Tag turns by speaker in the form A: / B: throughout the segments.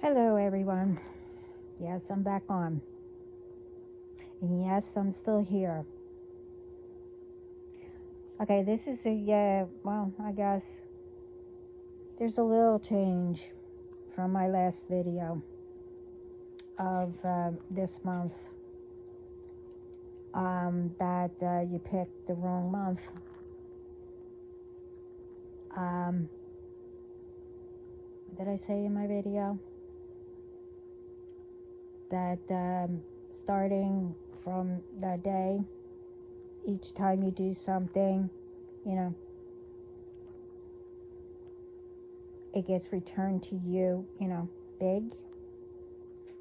A: Hello, everyone. Yes, I'm back on. And yes, I'm still here. Okay, this is I guess there's a little change from my last video of this month. That you picked the wrong month. What did I say in my video? That starting from that day, each time you do something, it gets returned to you, big.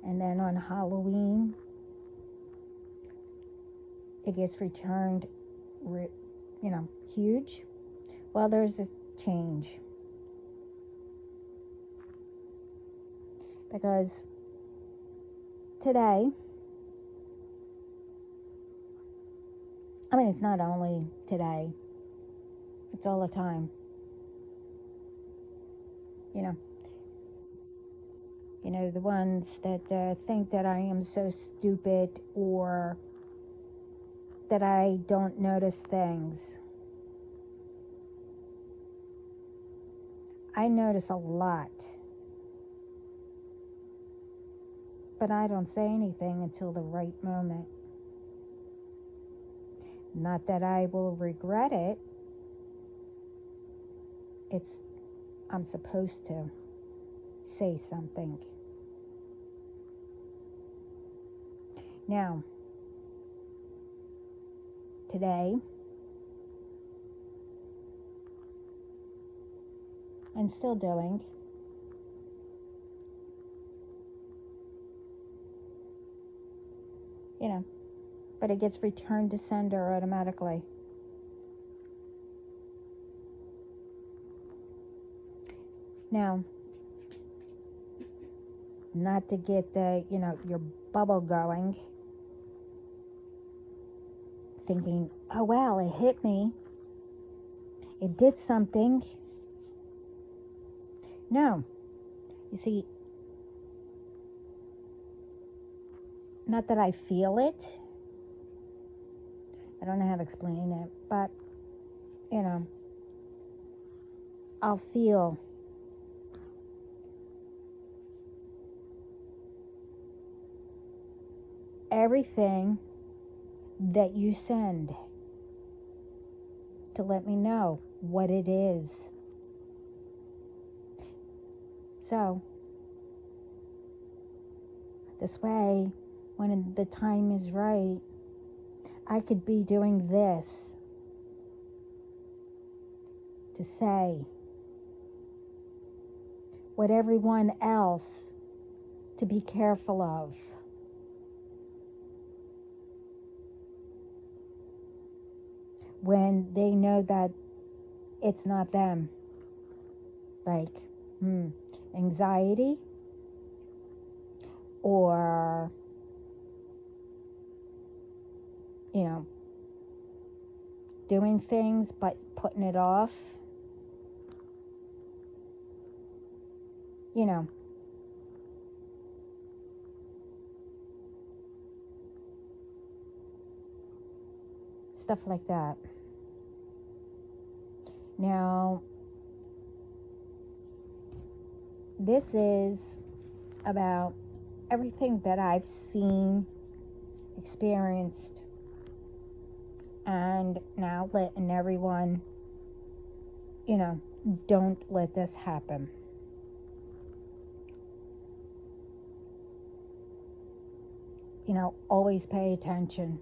A: And then on Halloween, it gets returned, huge. Well, there's a change. Because today, it's not only today, it's all the time. The ones that think that I am so stupid or that I don't notice things. I notice a lot. But I don't say anything until the right moment. Not that I will regret it. I'm supposed to say something. Now, today, and still doing, but it gets returned to sender automatically. Now, not to get your bubble going, thinking, oh wow, it hit me. It did something. No. You see, not that I feel it. I don't know how to explain it, but, I'll feel everything that you send to let me know what it is. So, this way, when the time is right, I could be doing this to say what everyone else to be careful of. When they know that it's not them. Like, anxiety or, doing things but putting it off. Stuff like that. Now, this is about everything that I've seen, experienced, and now letting everyone, don't let this happen. Always pay attention.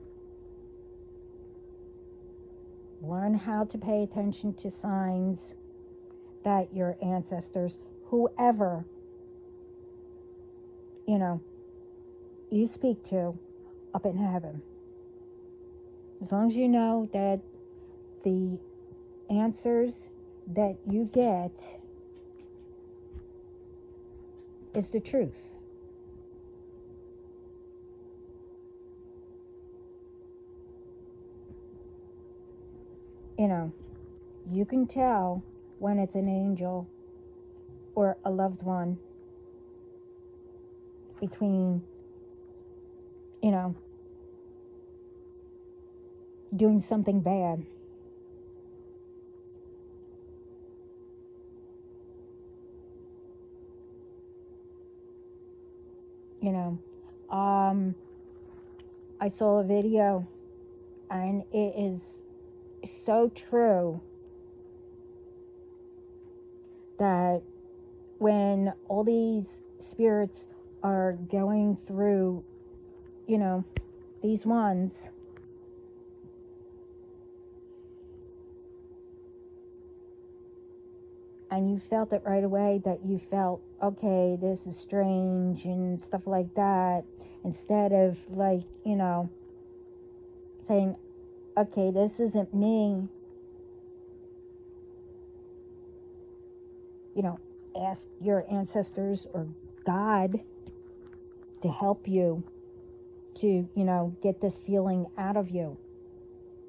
A: Learn how to pay attention to signs that your ancestors, whoever, you speak to up in heaven. As long as you know that the answers that you get is the truth. You can tell when it's an angel or a loved one between, doing something bad. You know, I saw a video, and it is so true that when all these spirits are going through, these ones, and you felt it right away, that you felt, okay, this is strange and stuff like that, instead of saying, okay, this isn't me, ask your ancestors or God to help you to, get this feeling out of you.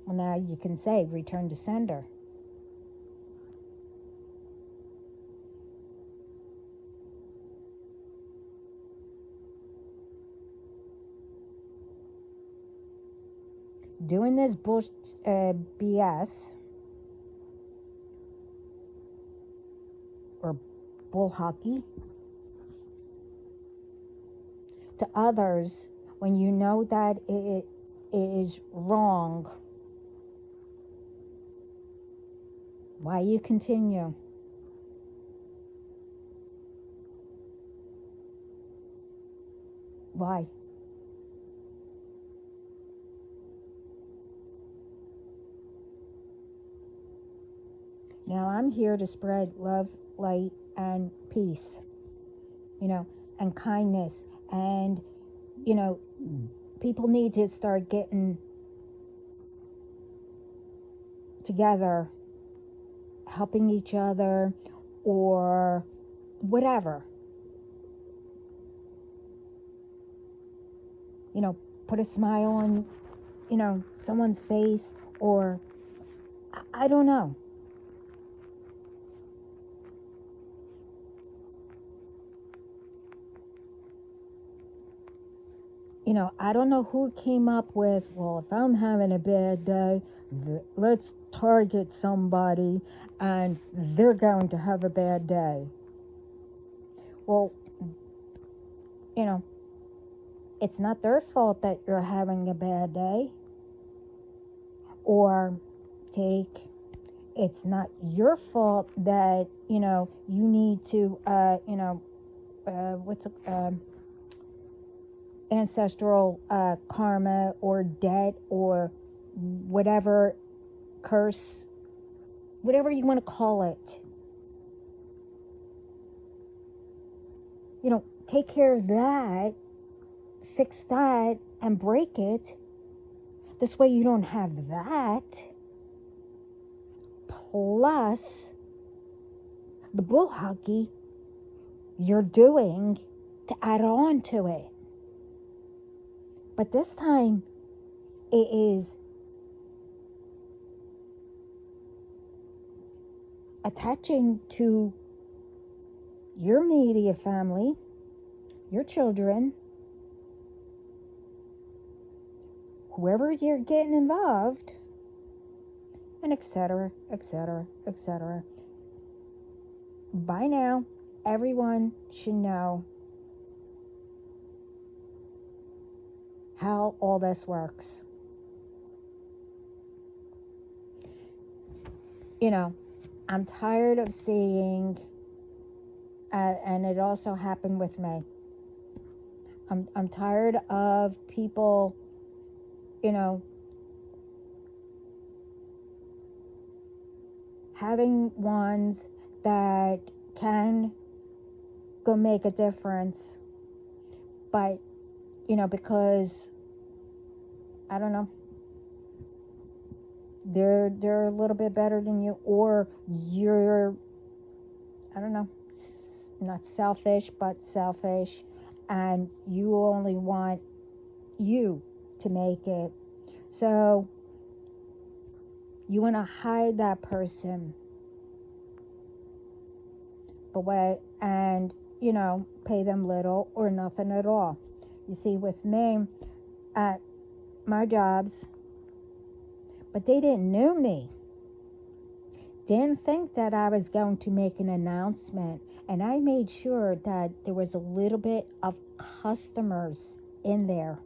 A: Well, now you can say, return to sender. Doing this BS or bull hockey to others, when you know that it is wrong, why you continue? Why? Now I'm here to spread love, light, and peace, and kindness. And, people need to start getting together, helping each other, or whatever. Put a smile on, someone's face, or I don't know. I don't know who came up with, well, if I'm having a bad day, let's target somebody and they're going to have a bad day. Well, it's not their fault that you're having a bad day. Or it's not your fault that, you need to, ancestral karma or debt or whatever curse, whatever you want to call it. Take care of that, fix that, and break it. This way you don't have that. Plus the bull hockey you're doing to add on to it. But this time, it is attaching to your immediate family, your children, whoever you're getting involved, and etc., etc., etc. By now, everyone should know how all this works. I'm tired of seeing, and it also happened with me, I'm tired of people, having ones that can go make a difference, but, because, I don't know, they're a little bit better than you, or you're, I don't know, not selfish, but selfish, and you only want you to make it. So You want to hide that person. And, pay them little or nothing at all. You see, with me, at my jobs, but they didn't know me. Didn't think that I was going to make an announcement. And I made sure that there was a little bit of customers in there.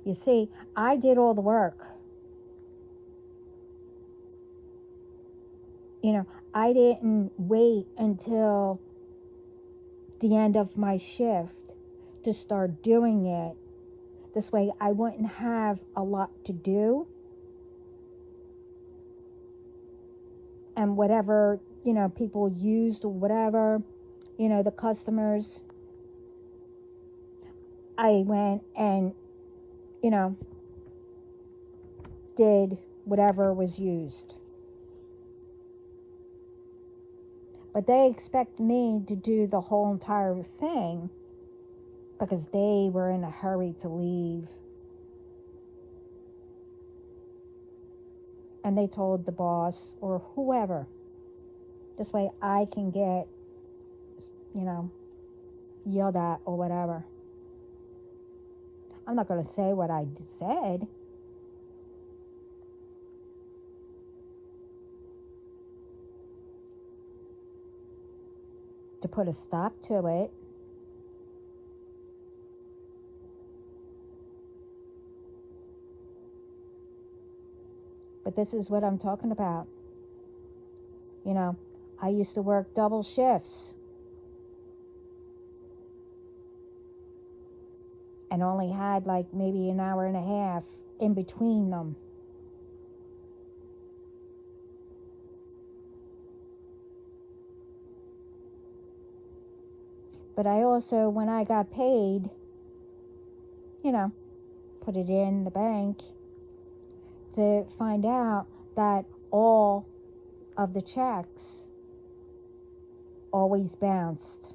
A: You see, I did all the work. I didn't wait until the end of my shift to start doing it. This way I wouldn't have a lot to do. And whatever, people used or whatever, the customers, I went and, did whatever was used. But they expect me to do the whole entire thing because they were in a hurry to leave. And they told the boss or whoever. This way I can get, yelled at or whatever. I'm not going to say what I said. To put a stop to it. But this is what I'm talking about. I used to work double shifts. And only had like maybe an hour and a half in between them. But I also, when I got paid, put it in the bank to find out that all of the checks always bounced.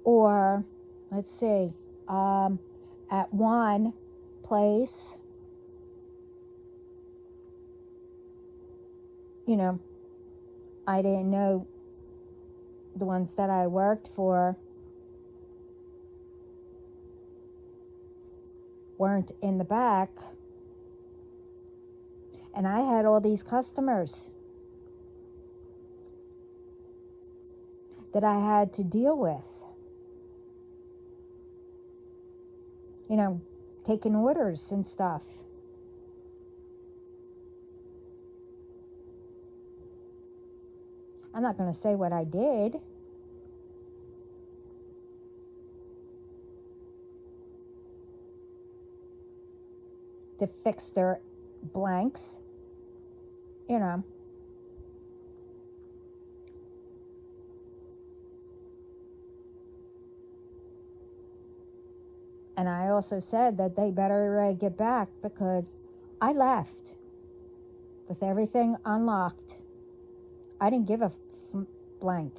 A: Or, let's see, at one place, I didn't know the ones that I worked for weren't in the back. And I had all these customers that I had to deal with. Taking orders and stuff. I'm not going to say what I did. To fix their blanks. And I also said that they better get back because I left with everything unlocked. I didn't give a blank.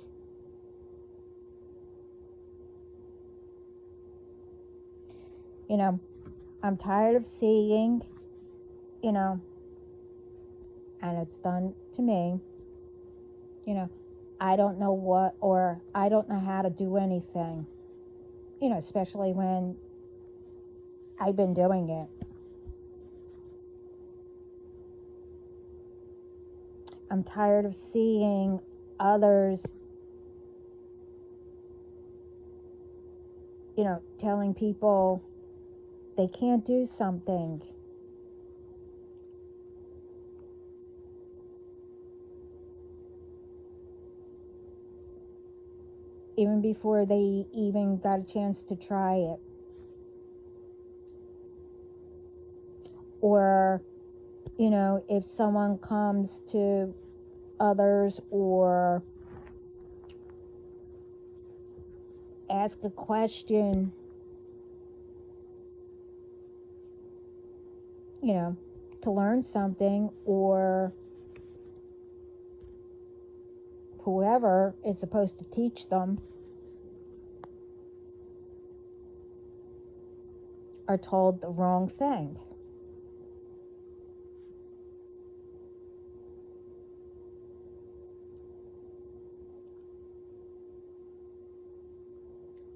A: I'm tired of seeing, and it's done to me, I don't know what, or I don't know how to do anything, especially when I've been doing it. I'm tired of seeing others, telling people they can't do something. Even before they even got a chance to try it. Or, if someone comes to others or ask a question, to learn something, or whoever is supposed to teach them are told the wrong thing.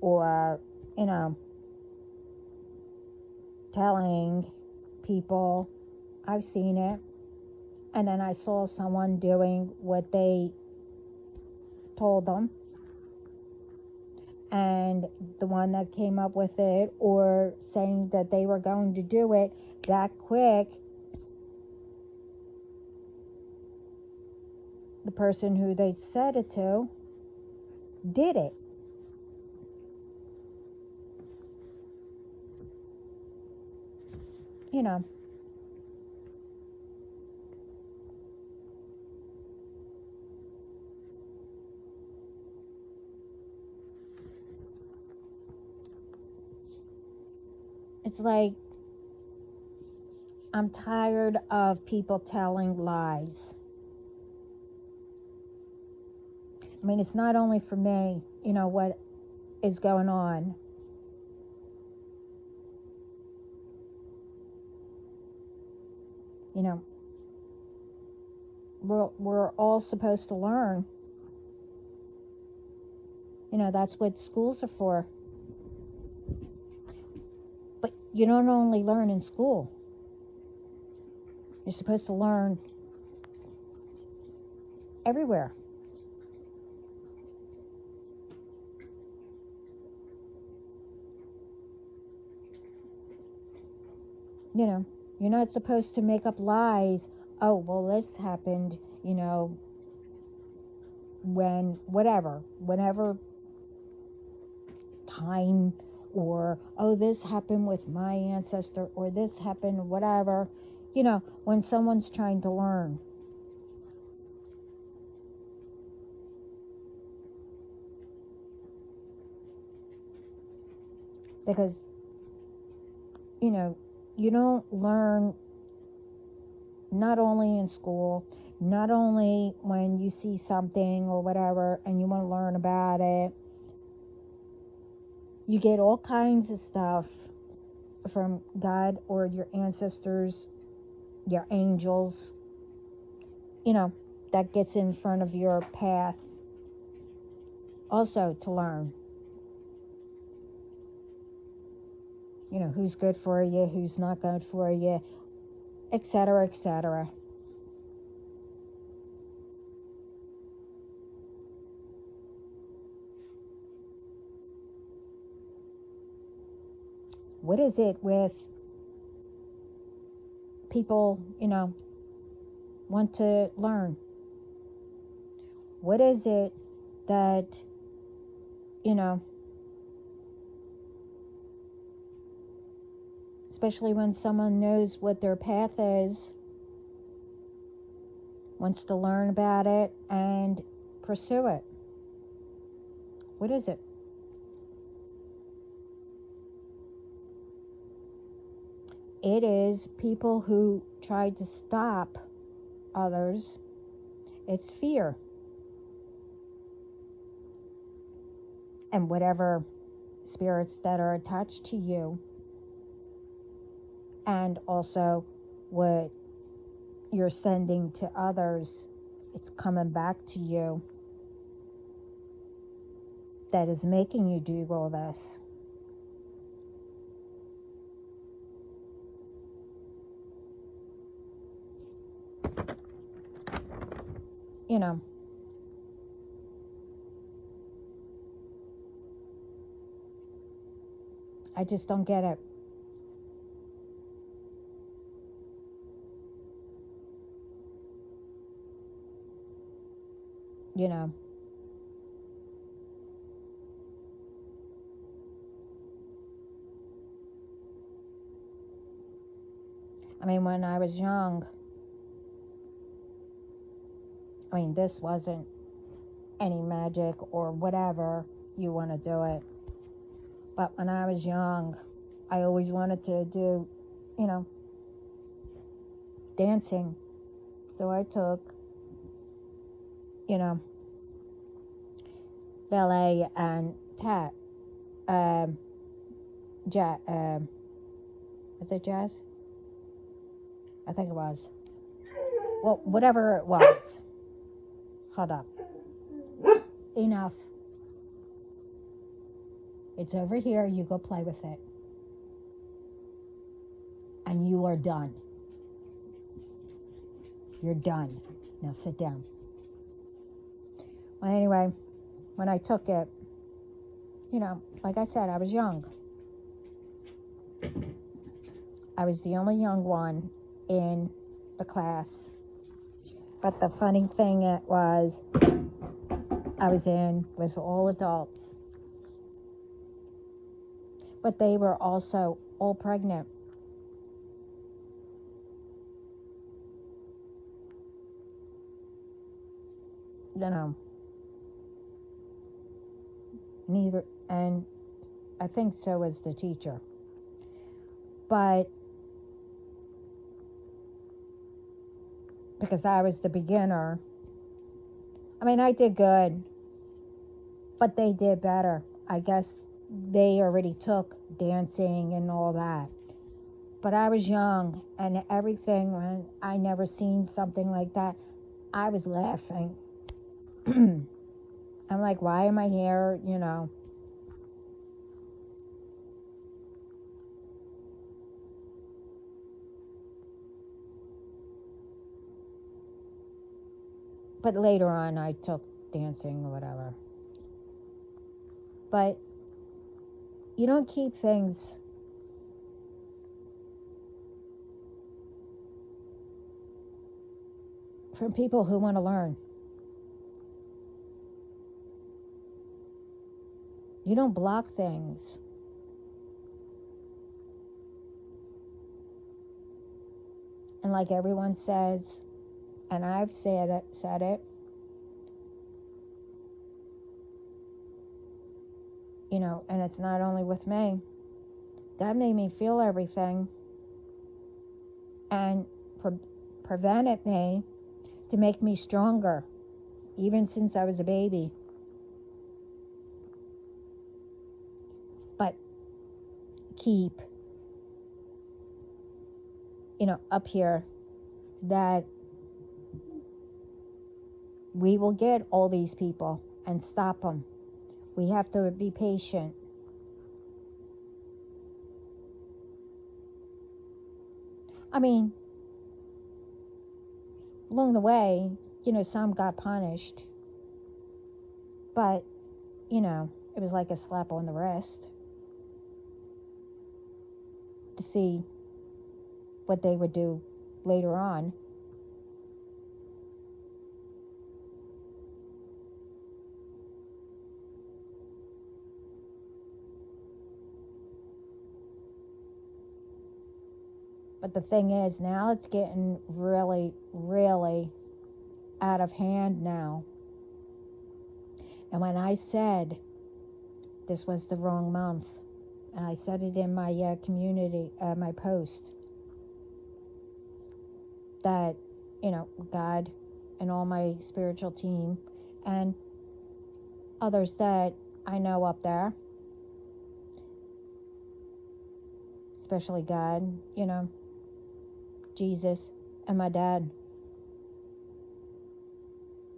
A: Or, you know, telling people, I've seen it, and then I saw someone doing what they told them, and the one that came up with it, or saying that they were going to do it that quick, the person who they said it to did it. You know, it's like, I'm tired of people telling lies. I mean, it's not only for me, you know, what is going on. You know, we're all supposed to learn. You know, that's what schools are for. But you don't only learn in school. You're supposed to learn everywhere. You know, you're not supposed to make up lies. Oh, well, this happened, you know, whenever time, or, oh, this happened with my ancestor, or this happened, whatever. You know, when someone's trying to learn. Because, you know, you don't learn not only in school, not only when you see something or whatever and you want to learn about it. You get all kinds of stuff from God or your ancestors, your angels, you know, that gets in front of your path also to learn. You know, who's good for you, who's not good for you, etc., etc. What is it with people, you know, want to learn? What is it that, you know, especially when someone knows what their path is, wants to learn about it and pursue it? What is it? It is people who try to stop others. It's fear. And whatever spirits that are attached to you, and also what you're sending to others, it's coming back to you, that is making you do all this. You know, I just don't get it. You know, I mean, when I was young, I mean, this wasn't any magic or whatever you want to do it. But when I was young, I always wanted to do, you know, dancing. So I took, you know, ballet and jazz. Was it jazz? I think it was. Well, whatever it was. Hold up. Enough. It's over here. You go play with it. And you are done. You're done. Now sit down. Well, anyway, when I took it, like I said, I was young. I was the only young one in the class. But the funny thing was, I was in with all adults. But they were also all pregnant. Neither, and I think so was the teacher. But because I was the beginner, I did good, but they did better. I guess they already took dancing and all that. But I was young, and everything, when I never seen something like that, I was laughing. I'm like, why am I here, But later on, I took dancing or whatever. But you don't keep things from people who want to learn. You don't block things. And like everyone says, and I've said it, and it's not only with me. God made me feel everything and prevented me to make me stronger, even since I was a baby. But keep, up here that we will get all these people and stop them. We have to be patient. Along the way, some got punished. But, it was like a slap on the wrist to see what they would do later on. But the thing is, now it's getting really, really out of hand now. And when I said this was the wrong month, and I said it in my community, my post, that, God and all my spiritual team and others that I know up there, especially God, Jesus, and my dad.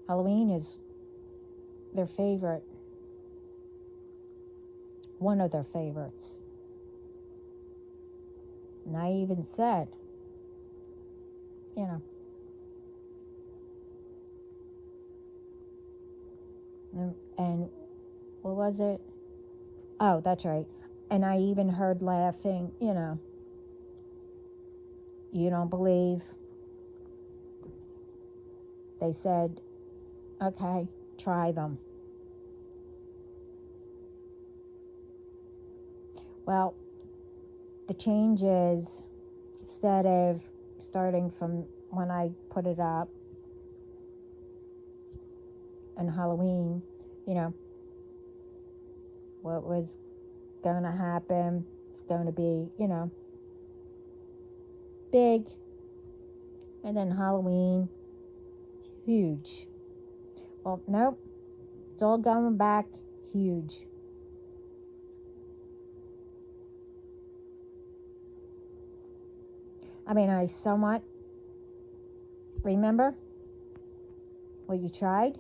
A: Halloween is their favorite. One of their favorites. And I even said, and what was it? Oh, that's right. And I even heard laughing, you don't believe. They said, okay, try them. Well, the change is, instead of starting from when I put it up on Halloween, what was going to happen, it's going to be, big. And then Halloween, huge. Well, nope. It's all going back huge. I mean, I somewhat remember what you tried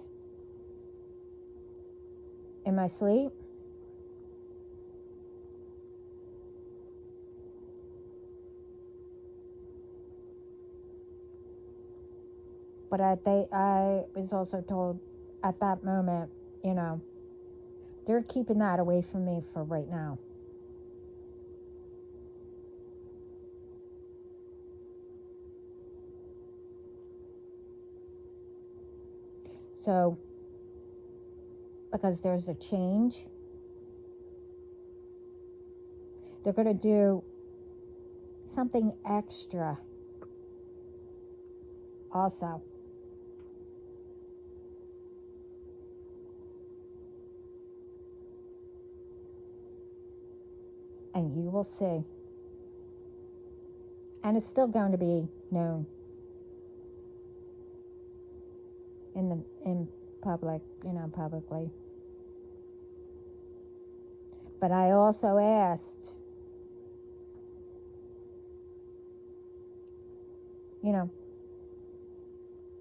A: in my sleep. But I was also told at that moment, you know, they're keeping that away from me for right now. So, because there's a change, they're going to do something extra also. And you will see. And it's still going to be known in public, publicly. But I also asked,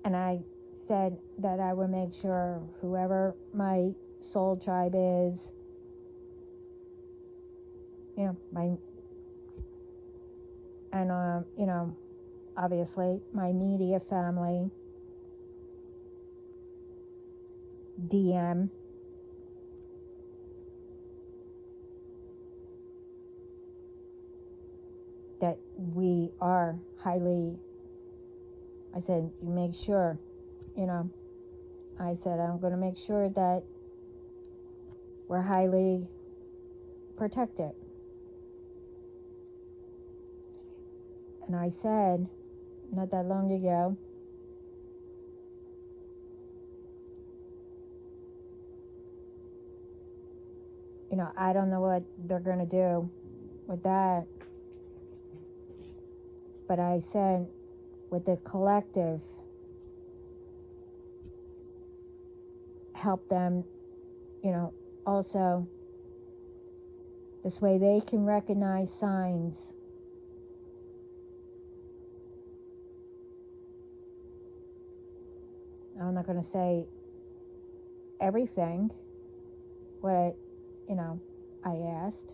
A: and I said that I would make sure whoever my soul tribe is, obviously my media family, DM, that we are highly, I said, you make sure, I said, I'm going to make sure that we're highly protected. And I said, not that long ago, I don't know what they're going to do with that. But I said, with the collective, help them, also, this way they can recognize signs. I'm not going to say everything, what I asked.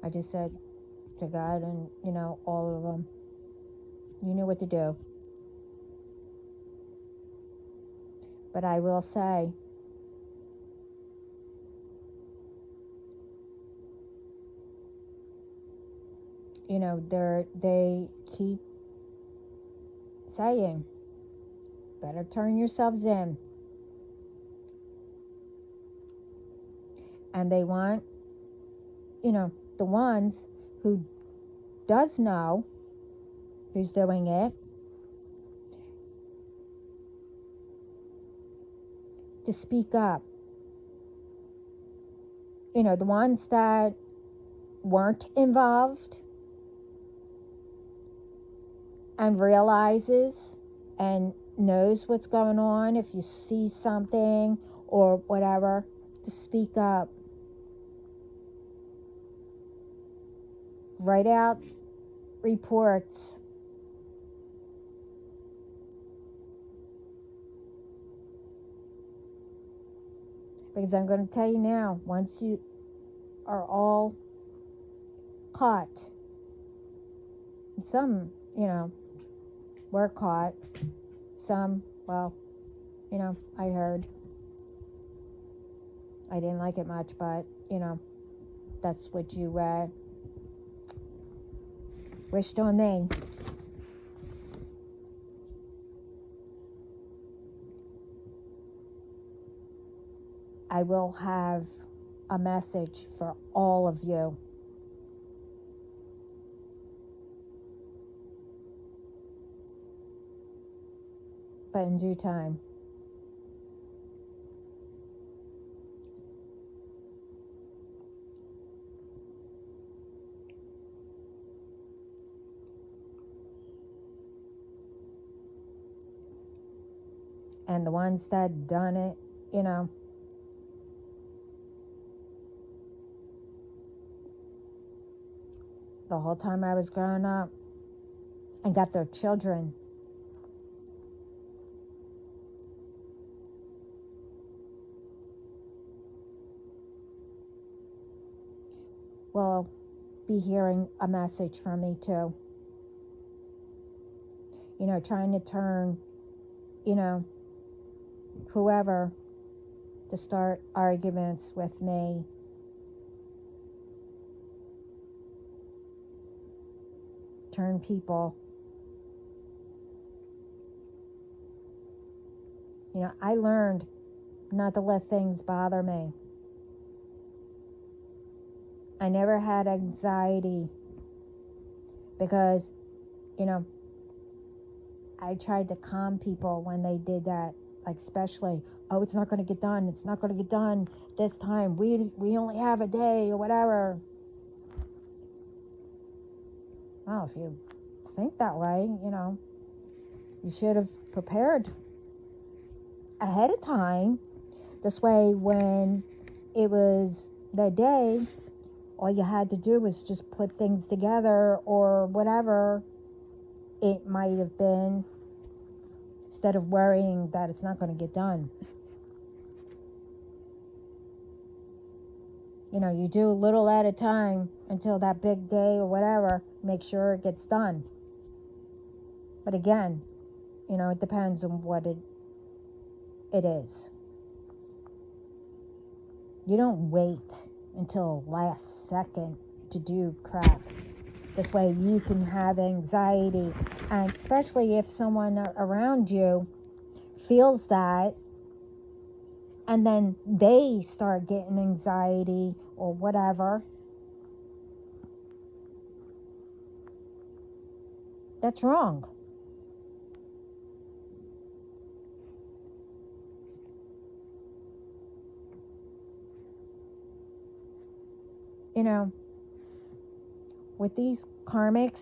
A: I just said to God and, all of them, you knew what to do. But I will say, they keep saying, better turn yourselves in. And they want, the ones who does know who's doing it to speak up. The ones that weren't involved and realizes and knows what's going on, if you see something or whatever, to speak up. Write out reports. Because I'm going to tell you now, once you are all caught, some, were caught, some, well, I heard. I didn't like it much, but, that's what you wished on me. I will have a message for all of you. But in due time. And the ones that done it, you know, the whole time I was growing up, and got their children. Will be hearing a message from me too. You know, trying to turn, you know, whoever to start arguments with me. Turn people. You know, I learned not to let things bother me. I never had anxiety because, you know, I tried to calm people when they did that, like especially, oh, it's not going to get done. It's not going to get done this time. We only have a day or whatever. Well, if you think that way, you know, you should have prepared ahead of time. This way, when it was the day, all you had to do was just put things together or whatever it might have been, instead of worrying that it's not going to get done. You know, you do a little at a time until that big day or whatever, make sure it gets done. But again, you know, it depends on what it is. You don't wait until last second to do crap. This way you can have anxiety, and especially if someone around you feels that, and then they start getting anxiety or whatever, that's wrong. You know, with these karmics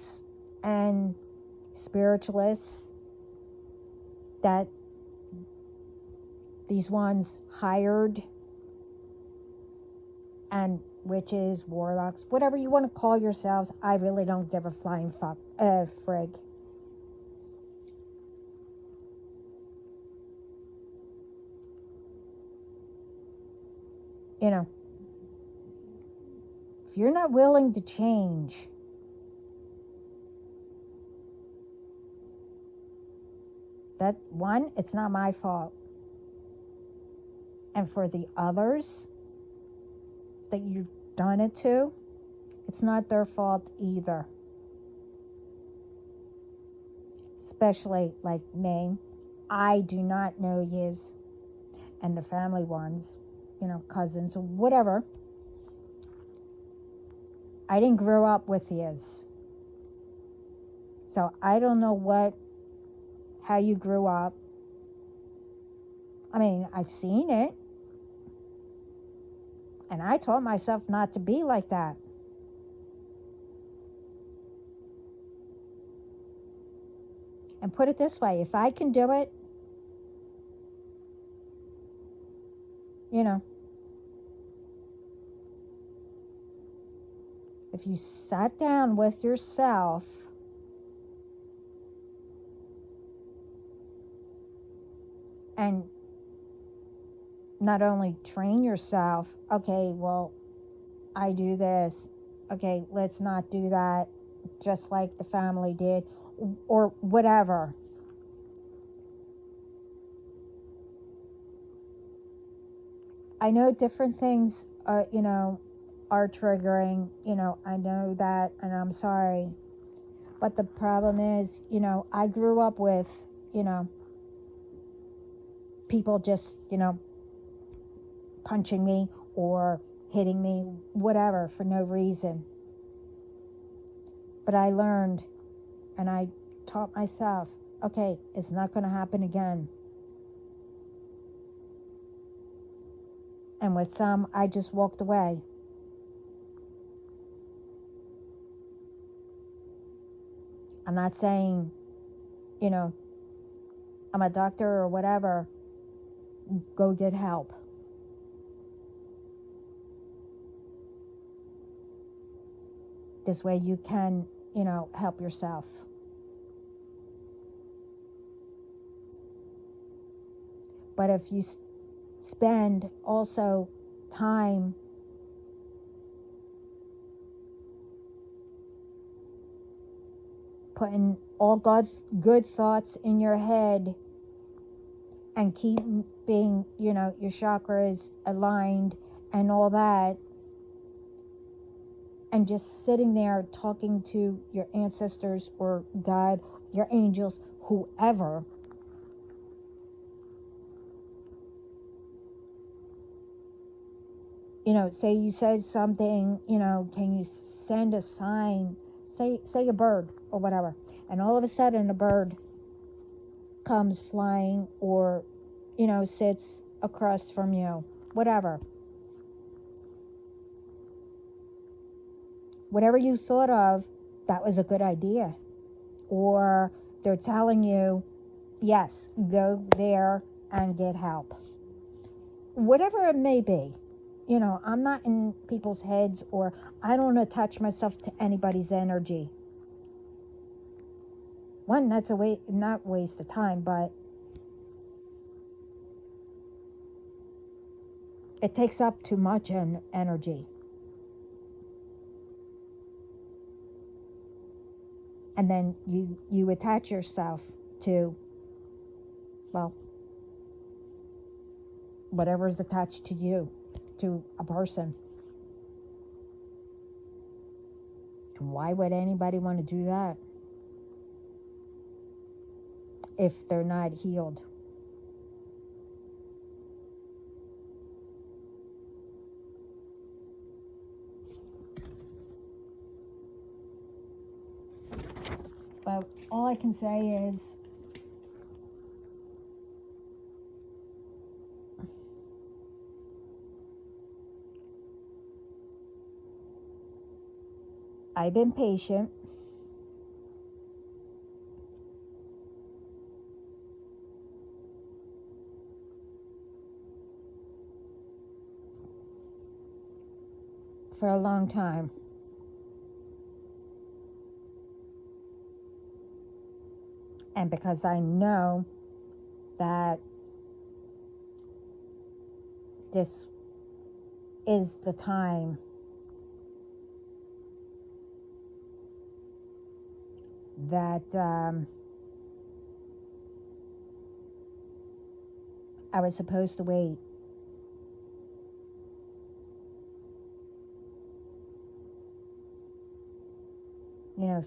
A: and spiritualists that these ones hired, and witches, warlocks, whatever you want to call yourselves, I really don't give a flying frig. You know, if you're not willing to change, that one, it's not my fault. And for the others that you've done it to, it's not their fault either. Especially like me, I do not know yous and the family ones, you know, cousins or whatever. I didn't grow up with yous. So I don't know how you grew up. I mean, I've seen it. And I taught myself not to be like that. And put it this way, if I can do it, you know, if you sat down with yourself and not only train yourself, okay, well, I do this, okay, let's not do that, just like the family did, or whatever. I know different things, you know, are triggering, you know, I know that, and I'm sorry. But the problem is, you know, I grew up with, you know, people just, you know, punching me or hitting me, whatever, for no reason. But I learned, and I taught myself, okay, it's not going to happen again. And with some, I just walked away. I'm not saying, you know, I'm a doctor or whatever, go get help. This way you can, help yourself. But if you spend also time putting all good thoughts in your head and keeping, your chakras aligned and all that, and just sitting there talking to your ancestors or God, your angels, whoever, say you said something, can you send a sign, say a bird or whatever, and all of a sudden a bird comes flying or, sits across from you, whatever you thought of, that was a good idea. Or they're telling you, yes, go there and get help. Whatever it may be. I'm not in people's heads, or I don't attach myself to anybody's energy. One, that's not waste of time, but it takes up too much energy. And then you attach yourself to, well, whatever is attached to you, to a person. And why would anybody want to do that if they're not healed? But all I can say is, I've been patient. For a long time. And because I know that this is the time that I was supposed to wait.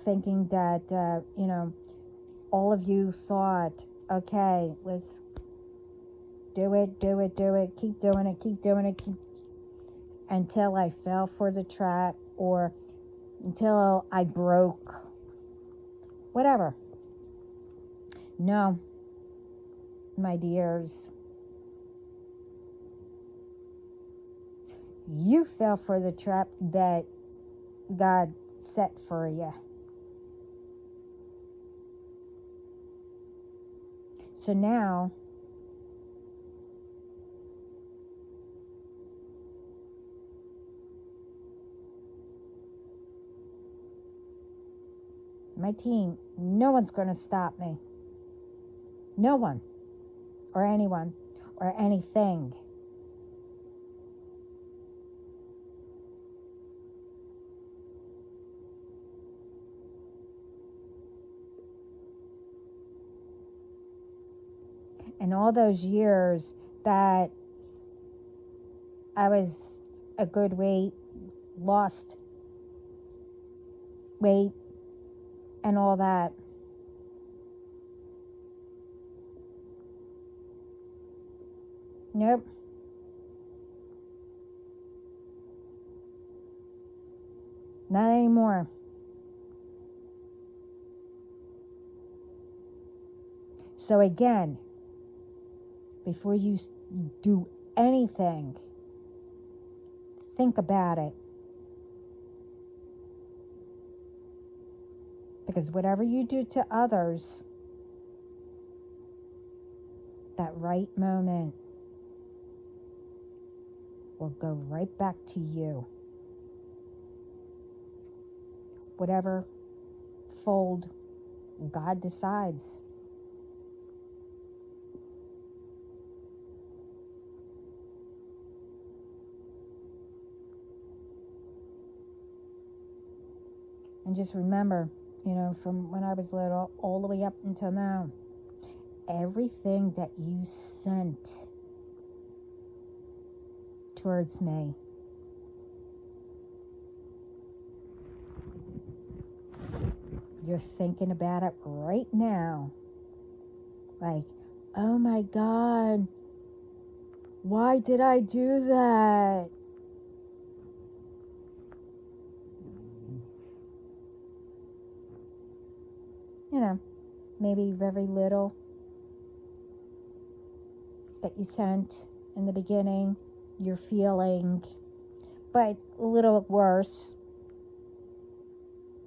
A: Thinking that, all of you thought, okay, let's do it, keep doing it, until I fell for the trap, or until I broke, whatever. No, my dears, you fell for the trap that God set for you. So now, my team, no one's going to stop me. No one, or anyone, or anything. And all those years that I was a good weight, lost weight, and all that. Nope. Not anymore. So again, before you do anything, think about it. Because whatever you do to others, that right moment, will go right back to you. Whatever fold God decides. And just remember, from when I was little all the way up until now, everything that you sent towards me, you're thinking about it right now. Like, oh my God, why did I do that? Maybe very little that you sent in the beginning, you're feeling, but a little worse.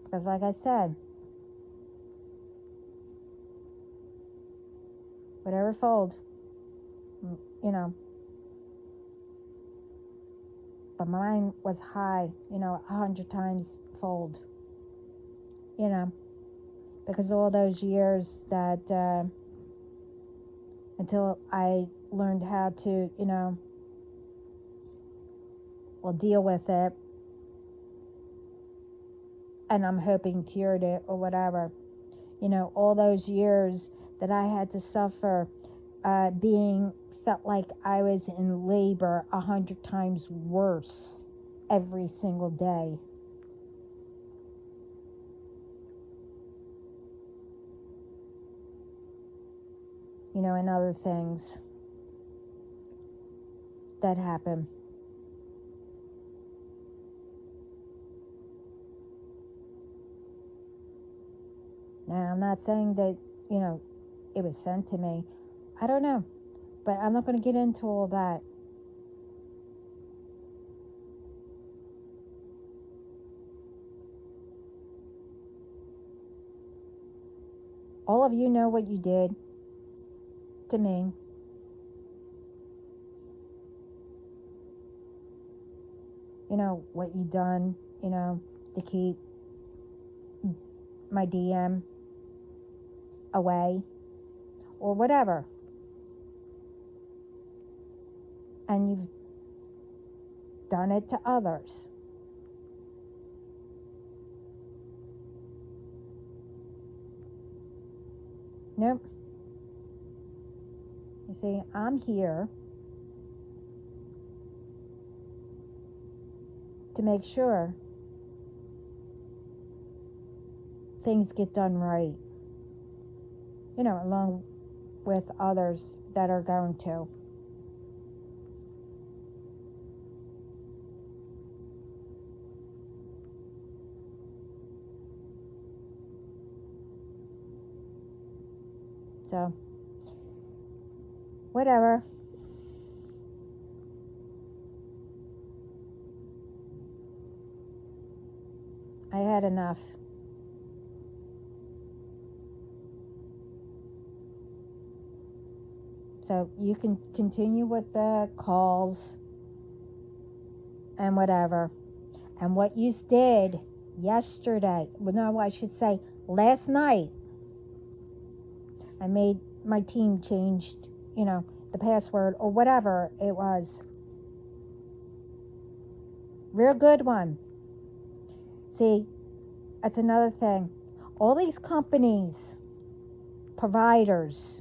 A: Because like I said, whatever fold, but mine was high, 100 times fold, because all those years that, until I learned how to, deal with it, and I'm hoping cured it or whatever, all those years that I had to suffer, felt like I was in labor 100 times worse every single day. And other things that happen. Now, I'm not saying that, it was sent to me. I don't know. But I'm not going to get into all that. All of you know what you did to me. What you done, to keep my DM away or whatever. And you've done it to others. Nope. You see, I'm here to make sure things get done right. Along with others that are going to. So, whatever. I had enough. So you can continue with the calls and whatever. And what you did yesterday, I should say last night, I made my team changed, the password or whatever it was. Real good one. See, that's another thing. All these companies, providers,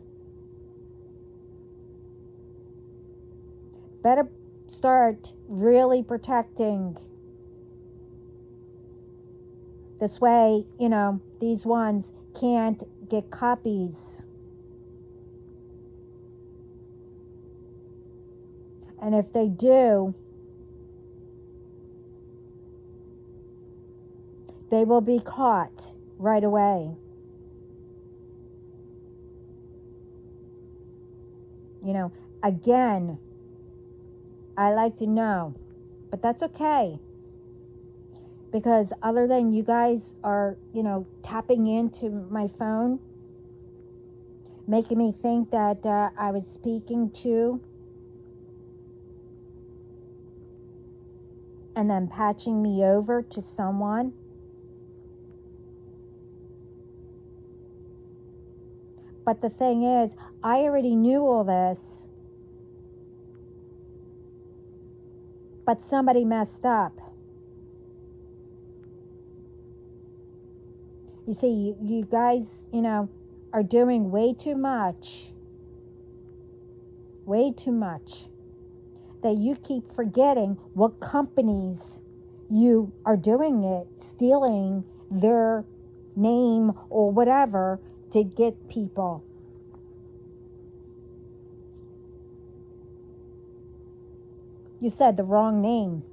A: better start really protecting. This way, these ones can't get copies. And if they do, they will be caught right away. Again, I like to know, but that's okay. Because other than you guys are, tapping into my phone, making me think that I was speaking to and then patching me over to someone. But the thing is, I already knew all this, but somebody messed up. You see, you guys, are doing way too much, that you keep forgetting what companies you are doing it, stealing their name or whatever to get people. You said the wrong name.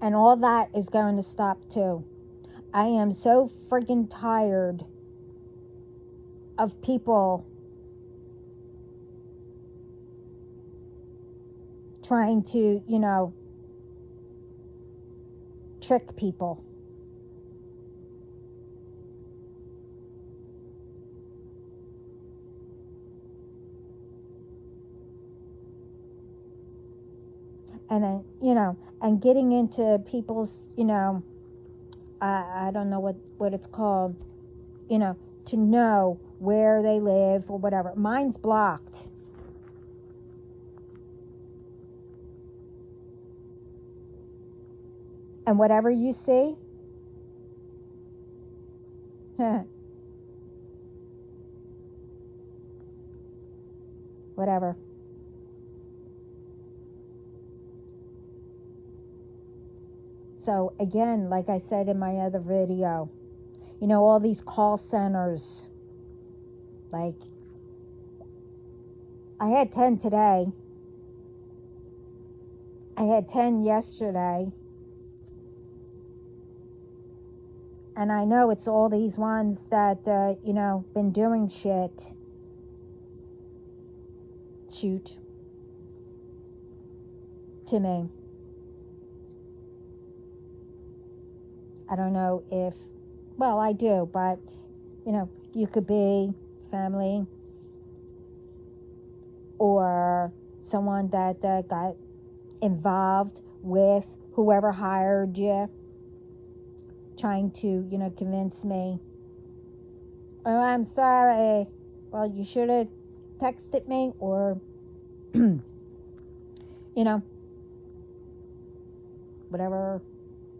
A: And all that is going to stop too. I am so friggin' tired of people trying to, trick people. And then, and getting into people's, I don't know what it's called, to know where they live or whatever. Mine's blocked. And whatever you see, whatever. So again, like I said in my other video, all these call centers, like I had 10 today. I had 10 yesterday. And I know it's all these ones that, been doing shit. Shoot. To me. I don't know if, well, I do, but, you could be family or someone that got involved with whoever hired you, trying to, convince me, oh, I'm sorry, well, you should have texted me or, whatever,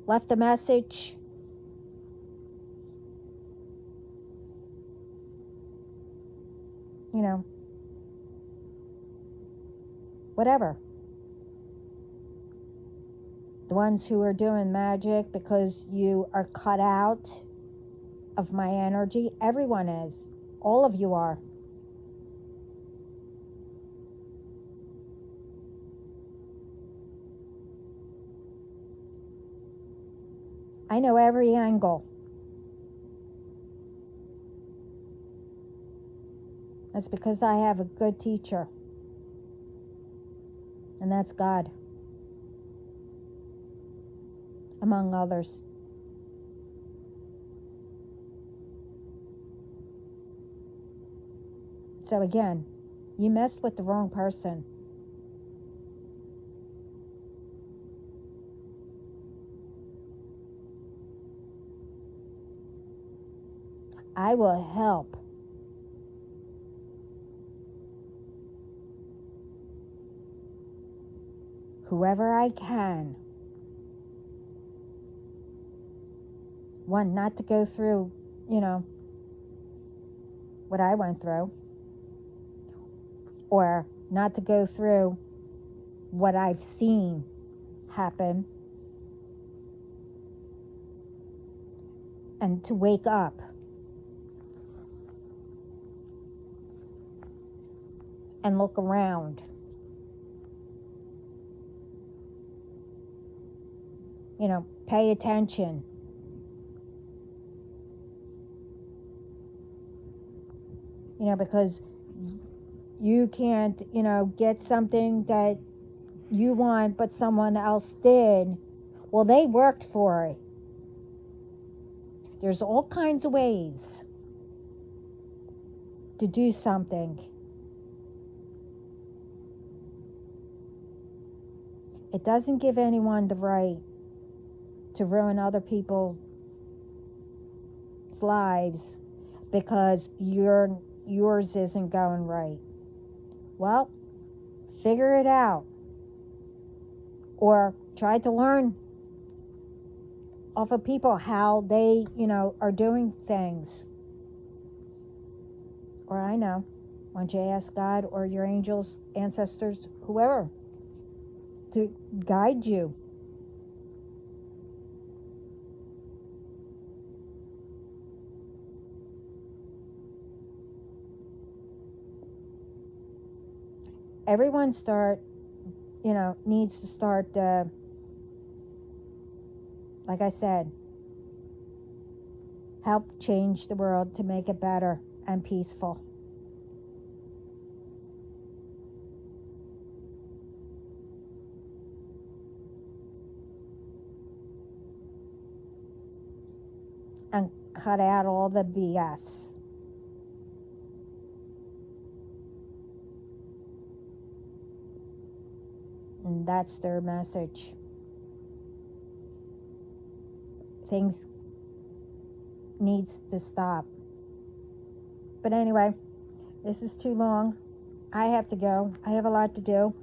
A: left a message. Whatever. The ones who are doing magic because you are cut out of my energy, everyone is. All of you are. I know every angle. That's because I have a good teacher. And that's God. Among others. So again, you messed with the wrong person. I will help. Whoever I can. One, not to go through, what I went through. Or not to go through what I've seen happen. And to wake up. And look around. Pay attention. Because you can't, get something that you want, but someone else did. Well, they worked for it. There's all kinds of ways to do something. It doesn't give anyone the right to ruin other people's lives because yours isn't going right. Well, figure it out. Or try to learn off of people how they, are doing things. Or I know, why don't you ask God or your angels, ancestors, whoever, to guide you. Everyone needs to start, like I said, help change the world to make it better and peaceful. And cut out all the BS. And that's their message. Things needs to stop. But anyway, this is too long. I have to go. I have a lot to do.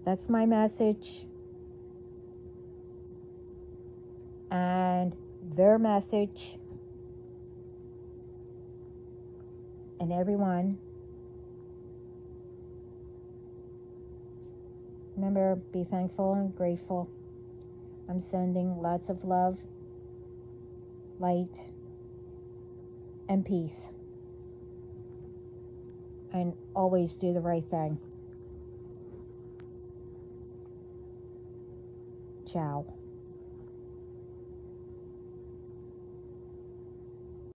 A: That's my message. And their message. And everyone, remember, be thankful and grateful. I'm sending lots of love, light, and peace. And always do the right thing. Ciao.